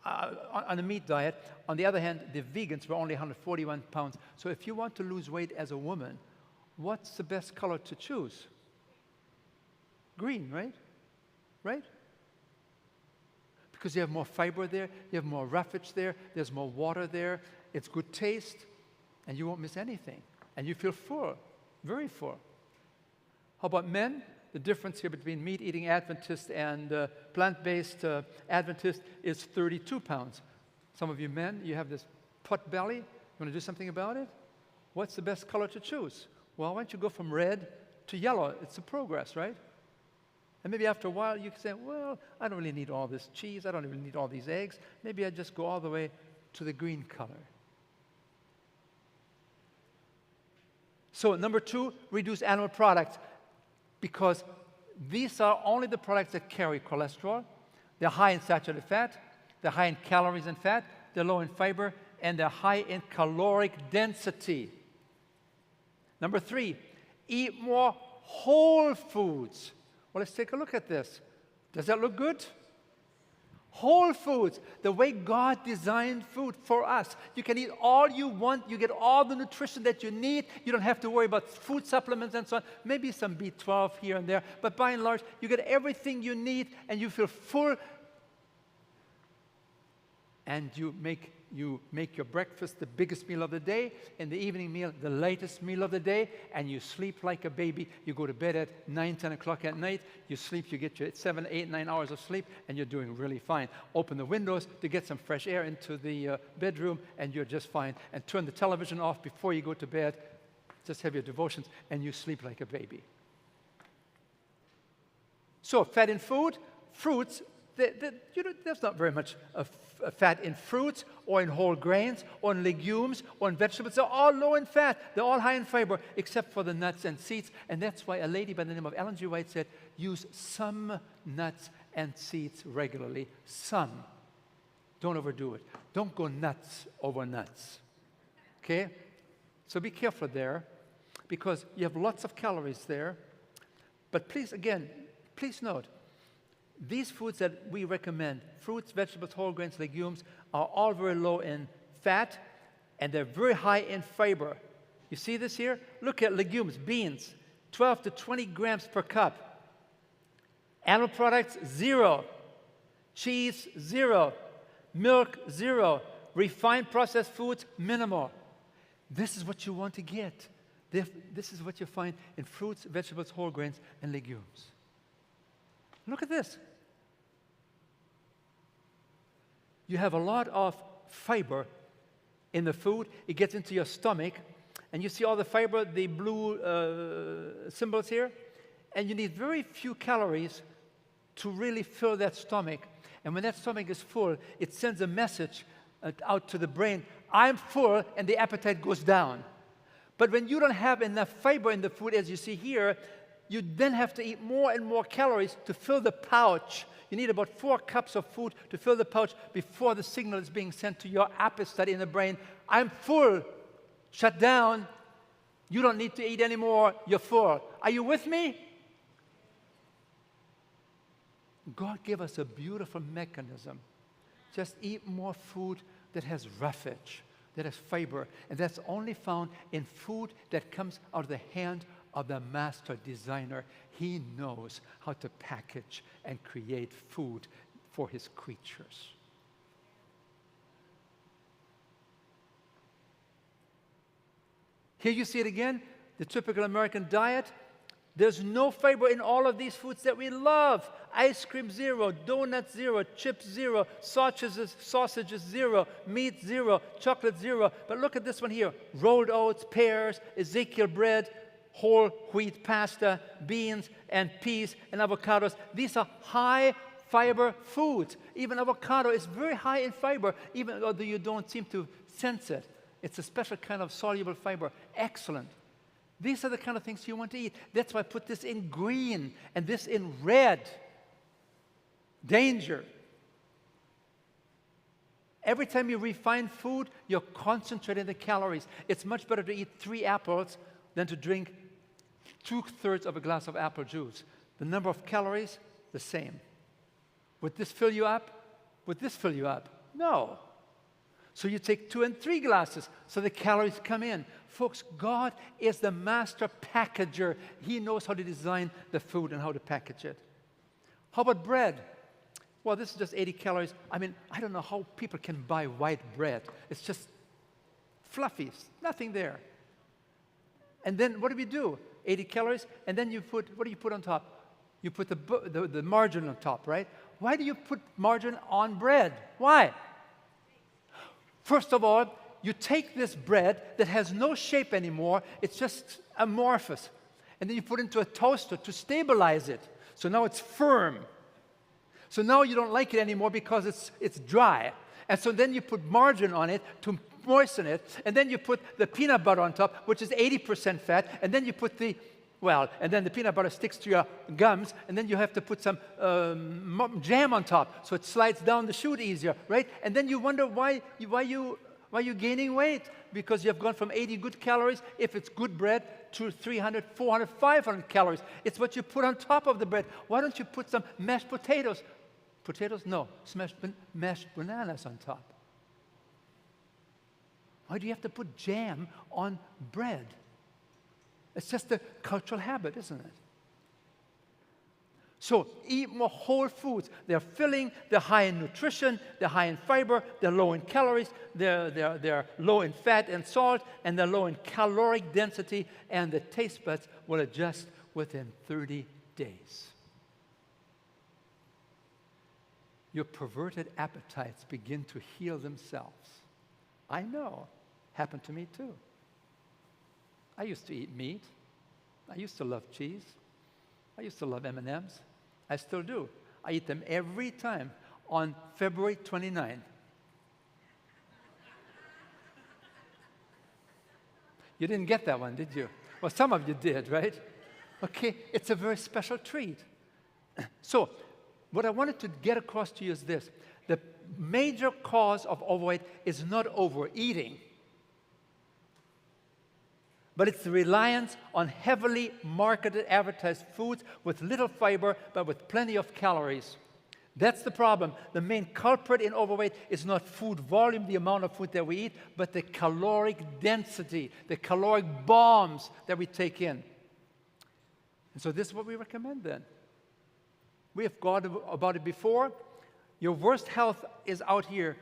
[SPEAKER 4] on a meat diet. On the other hand, the vegans were only 141 pounds. So if you want to lose weight as a woman, what's the best color to choose? Green, right? Right? Because you have more fiber there, you have more roughage there, there's more water there, it's good taste, and you won't miss anything. And you feel full, very full. How about men? The difference here between meat-eating Adventist and plant-based Adventist is 32 pounds. Some of you men, you have this pot belly. You want to do something about it? What's the best color to choose? Well, why don't you go from red to yellow? It's a progress, right? And maybe after a while you can say, well, I don't really need all this cheese. I don't really need all these eggs. Maybe I just go all the way to the green color. So number 2, reduce animal products, because these are only the products that carry cholesterol. They're high in saturated fat. They're high in calories and fat. They're low in fiber. And they're high in caloric density. Number 3, eat more whole foods. Well, let's take a look at this. Does that look good? Whole foods, the way God designed food for us. You can eat all you want. You get all the nutrition that you need. You don't have to worry about food supplements and so on. Maybe some B12 here and there. But by and large, you get everything you need and you feel full. And you make your breakfast the biggest meal of the day, and the evening meal the lightest meal of the day, and you sleep like a baby. You go to bed at 9, 10 o'clock at night. You sleep, you get your 7, 8, 9 hours of sleep, and you're doing really fine. Open the windows to get some fresh air into the bedroom, and you're just fine. And turn the television off before you go to bed. Just have your devotions, and you sleep like a baby. So, fat in food, fruits. There's not very much fat in fruits or in whole grains or in legumes or in vegetables. They're all low in fat. They're all high in fiber, except for the nuts and seeds. And that's why a lady by the name of Ellen G. White said, use some nuts and seeds regularly. Some. Don't overdo it. Don't go nuts over nuts. Okay? So be careful there, because you have lots of calories there. But please note, these foods that we recommend, fruits, vegetables, whole grains, legumes, are all very low in fat, and they're very high in fiber. You see this here? Look at legumes, beans, 12 to 20 grams per cup. Animal products, 0. Cheese, 0. Milk, 0. Refined processed foods, minimal. This is what you want to get. This is what you find in fruits, vegetables, whole grains, and legumes. Look at this. You have a lot of fiber in the food. It gets into your stomach, and you see all the fiber, the blue symbols here, and you need very few calories to really fill that stomach. And when that stomach is full, it sends a message out to the brain, I'm full, and the appetite goes down. But when you don't have enough fiber in the food, as you see here, you then have to eat more and more calories to fill the pouch. You need about 4 cups of food to fill the pouch before the signal is being sent to your appetite in the brain. I'm full. Shut down. You don't need to eat anymore. You're full. Are you with me? God gave us a beautiful mechanism. Just eat more food that has roughage, that has fiber, and that's only found in food that comes out of the hand of the master designer. He knows how to package and create food for his creatures. Here you see it again, the typical American diet. There's no fiber in all of these foods that we love. Ice cream, 0. Donuts, 0. Chips, 0. Sausages, 0. Meat, 0. Chocolate, 0. But look at this one here. Rolled oats, pears, Ezekiel bread, whole wheat pasta, beans, and peas, and avocados. These are high fiber foods. Even avocado is very high in fiber, even though you don't seem to sense it. It's a special kind of soluble fiber. Excellent. These are the kind of things you want to eat. That's why I put this in green and this in red. Danger. Every time you refine food, you're concentrating the calories. It's much better to eat 3 apples than to drink 2/3 of a glass of apple juice. The number of calories, the same. Would this fill you up? Would this fill you up? No. So you take 2 and 3 glasses, so the calories come in. Folks, God is the master packager. He knows how to design the food and how to package it. How about bread? Well, this is just 80 calories. I mean, I don't know how people can buy white bread. It's just fluffy, nothing there. And then what do we do? 80 calories, and then you put, what do you put on top? You put the margarine on top, right? Why do you put margarine on bread? Why? First of all, you take this bread that has no shape anymore, it's just amorphous, and then you put it into a toaster to stabilize it. So now it's firm. So now you don't like it anymore because it's dry. And so then you put margarine on it to moisten it, and then you put the peanut butter on top, which is 80% fat, and then you put and then the peanut butter sticks to your gums, and then you have to put some jam on top, so it slides down the chute easier, right? And then you wonder why you're gaining weight, because you have gone from 80 good calories, if it's good bread, to 300, 400, 500 calories. It's what you put on top of the bread. Why don't you put some mashed potatoes? Potatoes? No. Mashed bananas on top. Why do you have to put jam on bread? It's just a cultural habit, isn't it? So eat more whole foods. They're filling, they're high in nutrition, they're high in fiber, they're low in calories, they're low in fat and salt, and they're low in caloric density, and the taste buds will adjust within 30 days. Your perverted appetites begin to heal themselves. I know. Happened to me too. I used to eat meat. I used to love cheese. I used to love M&Ms. I still do. I eat them every time on February 29. You didn't get that one, did you? Well, some of you did, right? Okay, it's a very special treat. So, what I wanted to get across to you is this. The major cause of overweight is not overeating, but it's the reliance on heavily marketed, advertised foods with little fiber, but with plenty of calories. That's the problem. The main culprit in overweight is not food volume, the amount of food that we eat, but the caloric density, the caloric bombs that we take in. And so this is what we recommend then. We have gone about it before. Your worst health is out here.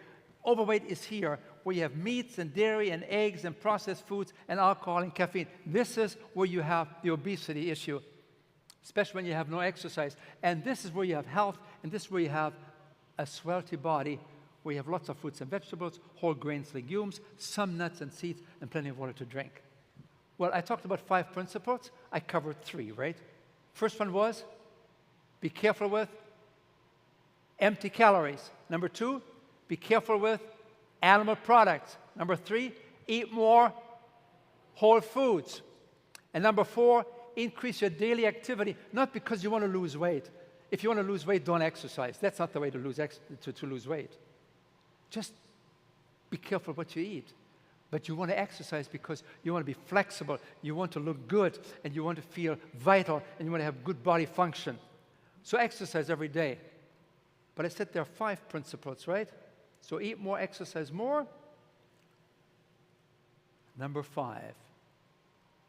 [SPEAKER 4] Overweight is here, where you have meats and dairy and eggs and processed foods and alcohol and caffeine. This is where you have the obesity issue, especially when you have no exercise. And this is where you have health, and this is where you have a swelthy body, where you have lots of fruits and vegetables, whole grains, legumes, some nuts and seeds, and plenty of water to drink. Well, I talked about 5 principles. I covered 3, right? First one was, be careful with empty calories. Number 2, be careful with animal products. Number 3, eat more whole foods. And number 4, increase your daily activity, not because you want to lose weight. If you want to lose weight, don't exercise. That's not the way to lose weight. Just be careful what you eat. But you want to exercise because you want to be flexible, you want to look good, and you want to feel vital, and you want to have good body function. So exercise every day. But I said there are 5 principles, right? So eat more, exercise more. Number 5.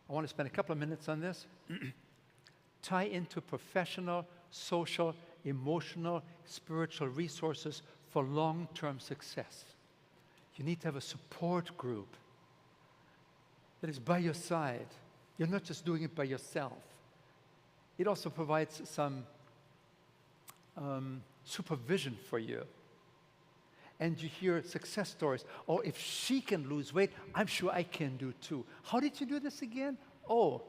[SPEAKER 4] I want to spend a couple of minutes on this. Tie into professional, social, emotional, spiritual resources for long-term success. You need to have a support group that is by your side. You're not just doing it by yourself. It also provides some supervision for you. And you hear success stories. Oh, if she can lose weight, I'm sure I can do too. How did you do this again? Oh,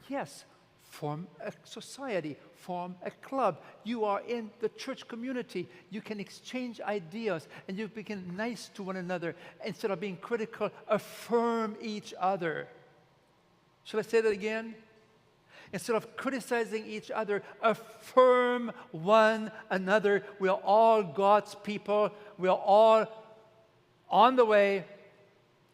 [SPEAKER 4] yes. Form a society, form a club. You are in the church community. You can exchange ideas and you become nice to one another. Instead of being critical, affirm each other. Shall I say that again? Instead of criticizing each other, affirm one another. We are all God's people. We are all on the way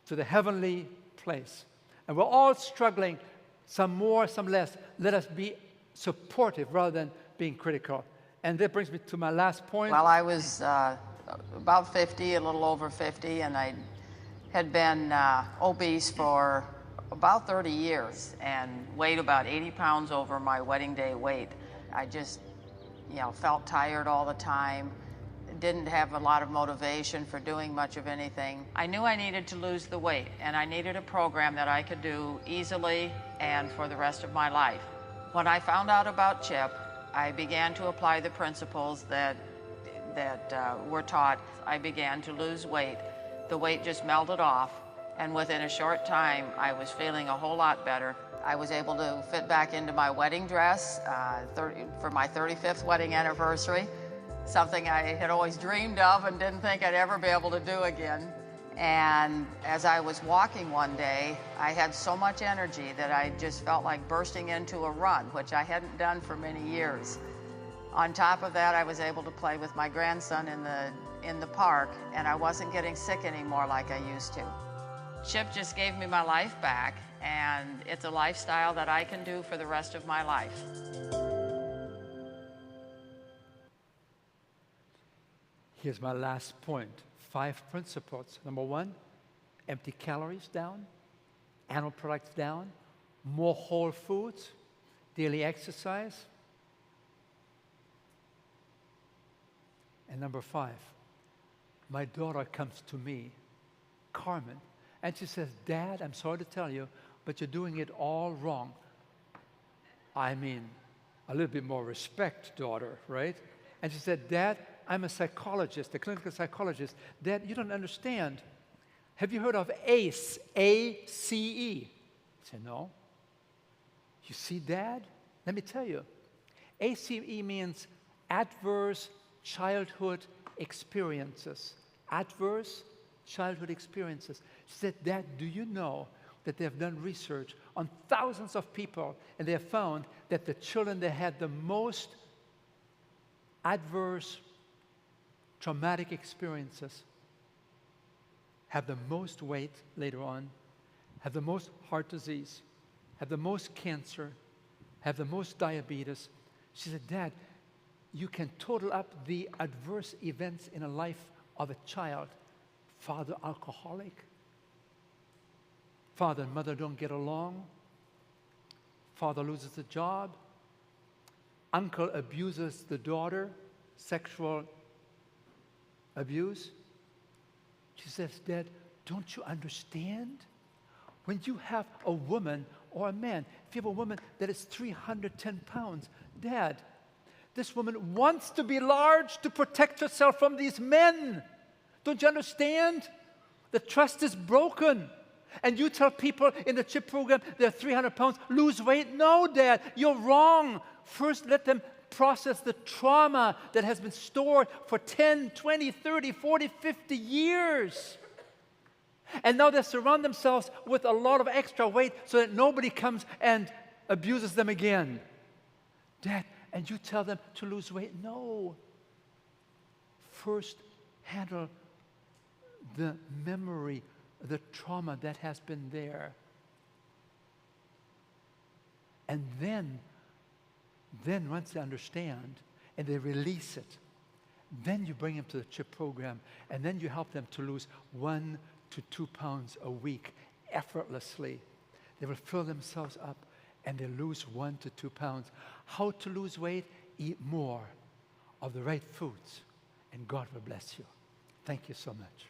[SPEAKER 4] to the heavenly place. And we're all struggling, some more, some less. Let us be supportive rather than being critical. And that brings me to my last point.
[SPEAKER 7] Well, I was about 50, a little over 50, and I had been obese for about 30 years and weighed about 80 pounds over my wedding day weight. I just, felt tired all the time, didn't have a lot of motivation for doing much of anything. I knew I needed to lose the weight, and I needed a program that I could do easily and for the rest of my life. When I found out about CHIP, I began to apply the principles that were taught. I began to lose weight. The weight just melted off. And within a short time, I was feeling a whole lot better. I was able to fit back into my wedding dress for my 35th wedding anniversary, something I had always dreamed of and didn't think I'd ever be able to do again. And as I was walking one day, I had so much energy that I just felt like bursting into a run, which I hadn't done for many years. On top of that, I was able to play with my grandson in the park, and I wasn't getting sick anymore like I used to. CHIP just gave me my life back, and it's a lifestyle that I can do for the rest of my life.
[SPEAKER 4] Here's my last point. 5 principles. Number 1, empty calories down, animal products down, more whole foods, daily exercise. And number 5, my daughter comes to me, Carmen, and she says, Dad, I'm sorry to tell you, but you're doing it all wrong. I mean, a little bit more respect, daughter, right? And she said, Dad, I'm a psychologist, a clinical psychologist. Dad, you don't understand. Have you heard of ACE, A-C-E? I said, no. You see, Dad? Let me tell you. ACE means adverse childhood experiences. Adverse childhood experiences. She said, Dad, do you know that they have done research on thousands of people, and they have found that the children that had the most adverse traumatic experiences have the most weight later on, have the most heart disease, have the most cancer, have the most diabetes. She said, Dad, you can total up the adverse events in a life of a child. Father alcoholic, father and mother don't get along, father loses a job, uncle abuses the daughter, sexual abuse. She says, Dad, don't you understand? When you have a woman or a man, if you have a woman that is 310 pounds, Dad, this woman wants to be large to protect herself from these men. Don't you understand? The trust is broken. And you tell people in the CHIP program they're 300 pounds, lose weight. No, Dad, you're wrong. First, let them process the trauma that has been stored for 10, 20, 30, 40, 50 years. And now they surround themselves with a lot of extra weight so that nobody comes and abuses them again. Dad, and you tell them to lose weight. No. First, handle the memory, the trauma that has been there. And then once they understand and they release it, then you bring them to the CHIP program, and then you help them to lose 1 to 2 pounds a week effortlessly. They will fill themselves up and they lose 1 to 2 pounds. How to lose weight? Eat more of the right foods, and God will bless you. Thank you so much.